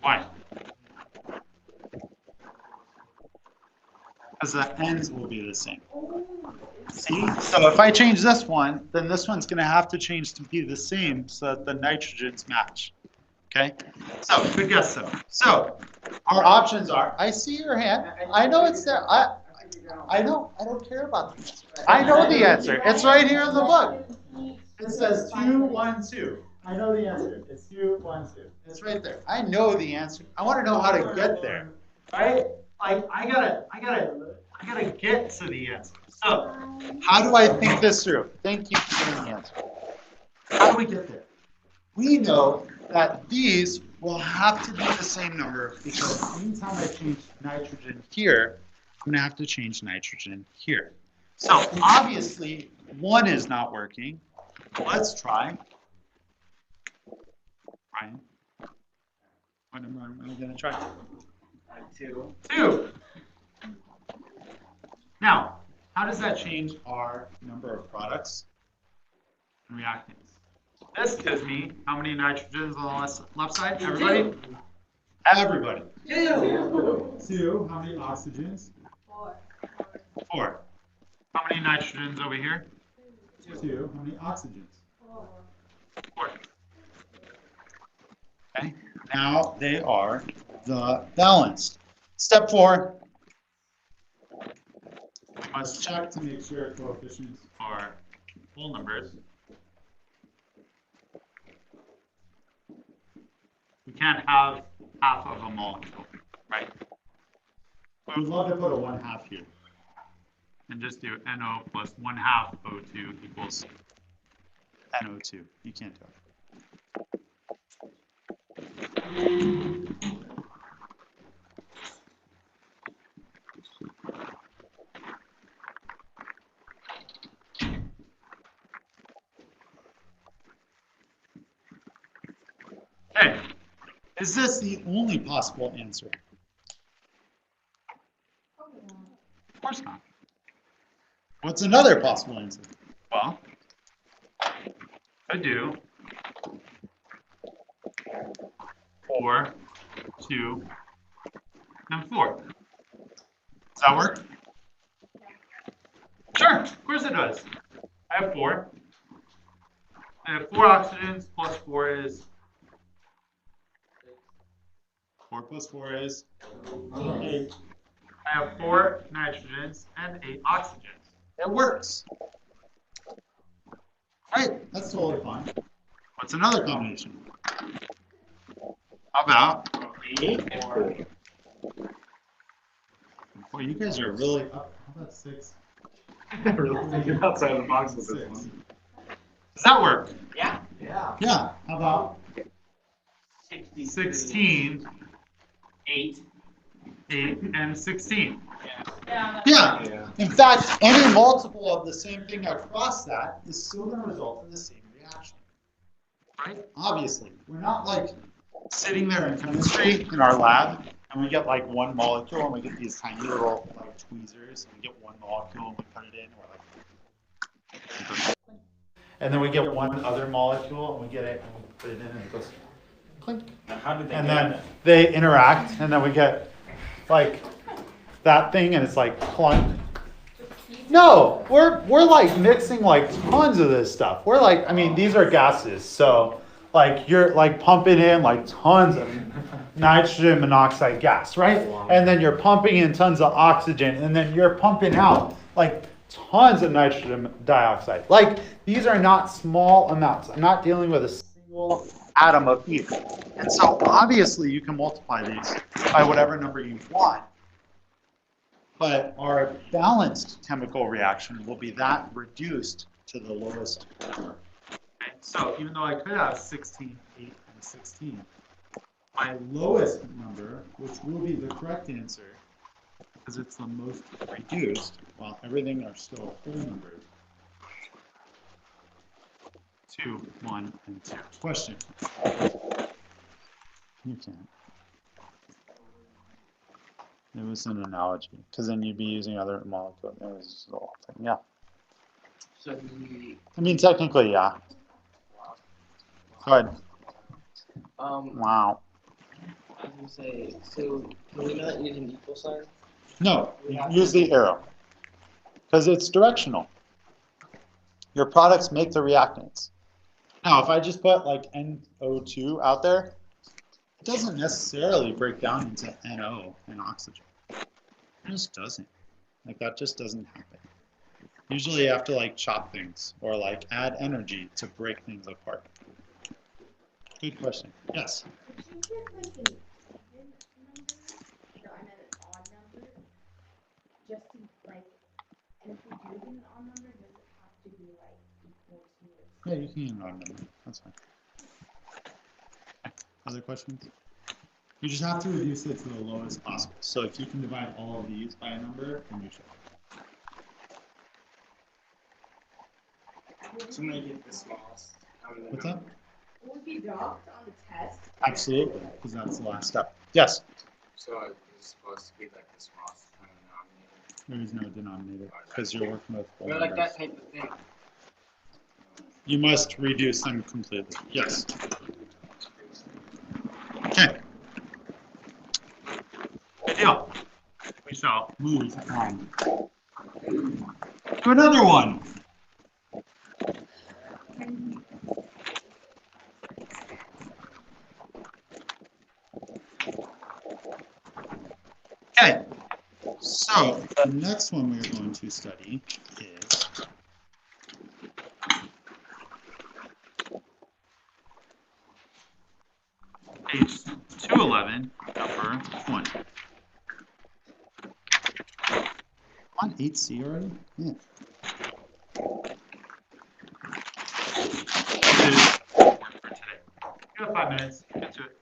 Why? Because the ends will be the same. See? So if I change this one, then this one's going to have to change to be the same so that the nitrogens match. Okay? So, good guess, though. So, our options are, I see your hand. I know it's there. I know. I don't care about the answer. I know the answer. It's right here in the book. It says 2, 1, 2. I know the answer. It's 2, 1, 2. It's right there. I know the answer. I want to know how to get there. Right? Like I gotta get to the answer. So how do I think this through? Thank you for giving the answer. How do we get there? We know that these will have to be the same number because anytime I change nitrogen here, I'm gonna have to change nitrogen here. So obviously 1 is not working. Let's try. Ryan, what number am I gonna try? 2. 2. Now, how does that change our number of products and reactants? This gives me how many nitrogens on the left side? Everybody? Everybody. 2. 2. How many oxygens? 4. How many nitrogens over here? 2. How many oxygens? 4. Okay. Now they are the balanced. Step 4. We must check to make sure coefficients are whole numbers. We can't have half of a molecule, right? We would love to put a 1/2 here. And just do NO plus 1/2 O2 equals NO2. You can't do it. Okay, is this the only possible answer? Of course not. What's another possible answer? Well, I do 4, 2, and 4. Does that work? Sure, of course it does. I have 4. I have 4 oxygens plus 4 is 4 plus 4 is 8. I have 4 nitrogens and 8 oxygens. It works. Right, that's totally fine. What's another combination? How about 8 and 4? Boy, you guys are really up. How about 6? Really thinking outside the box with this 6. one. Does that work? Yeah. Yeah. How about 16. 16, 8. 8, and 16? Yeah. Yeah. In fact, any multiple of the same thing across that is still going to result in the same reaction. Right? Obviously. We're not like sitting there in chemistry in our lab and we get like one molecule and we get these tiny little like tweezers and we get one molecule and we put it in. We're like, and then we get one other molecule and we get it and we put it in and it goes clink. Now, how did they And get then that? they interact and then we get like that thing and it's like clunk. No, we're like mixing like tons of this stuff. We're like, I mean, these are gases, so like you're like pumping in like tons of nitrogen monoxide gas, right? And then you're pumping in tons of oxygen, and then you're pumping out like tons of nitrogen dioxide. Like these are not small amounts. I'm not dealing with a single atom of either. And so obviously you can multiply these by whatever number you want. But our balanced chemical reaction will be that reduced to the lowest number. Okay, so even though I could have 16, 8, and 16, my lowest number, which will be the correct answer, because it's the most reduced, well, everything are still whole numbers. 2, 1, and 2. Question. You can't. It was an analogy, because then you'd be using other molecules. It was just the whole thing. Yeah. So the I mean, technically, yeah. Go ahead. Wow. was gonna say, so can we not use an equal sign? No, use the arrow. Because it's directional. Your products make the reactants. Now, if I just put like NO2 out there, it doesn't necessarily break down into NO and oxygen. It just doesn't. Like that just doesn't happen. Usually you have to like chop things or like add energy to break things apart. Good question. Yes. Could you get like an even number? No, I meant an odd number. Just to like, and if we do get an odd number, does it have to be like equal to? Yeah, you can use an odd number. That's fine. Other questions? You just have to reduce it to the lowest possible. So if you can divide all of these by a number, then you should. To make it the smallest. What's that? Will it be docked on the test? Absolutely, because that's the last step. Yes. So it's supposed to be like the smallest common denominator. There is no denominator because you're working with whole Or like numbers. that type of thing. You must reduce them completely. Yes. Okay. Good deal. We shall move on to another one. Okay. So the next one we are going to study is page 211, number 20. On 8C already? Yeah. This is work for today. You have 5 minutes. Get to it.